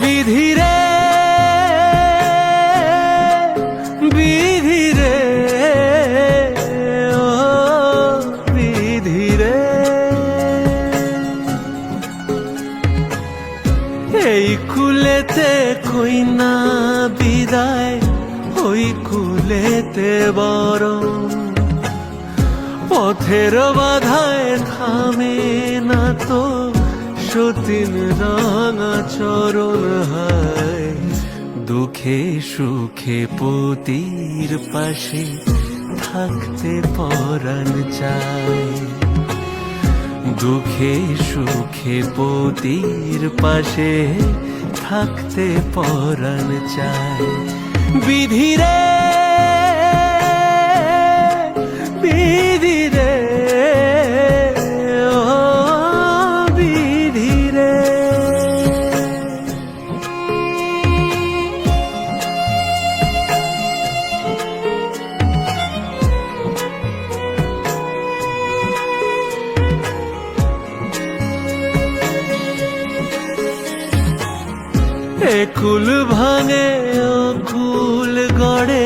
বিধিরে বিধিরে ও বিধিরে, এই কুলেতে কইনা বিদায়, ওই কুলেতে বরণ। পথের বাধায় থামে না তো সতীন রাঙা চরণ, হায় দুঃখে সুখে পতির পাশে থাকতে পরাণ চায়। দুঃখে সুখে পতির পাশে থাকতে পরাণ চায়। বিধিরে বিধিরে ও বিধিরে। একুল ভাঙে ও কুল গড়ে,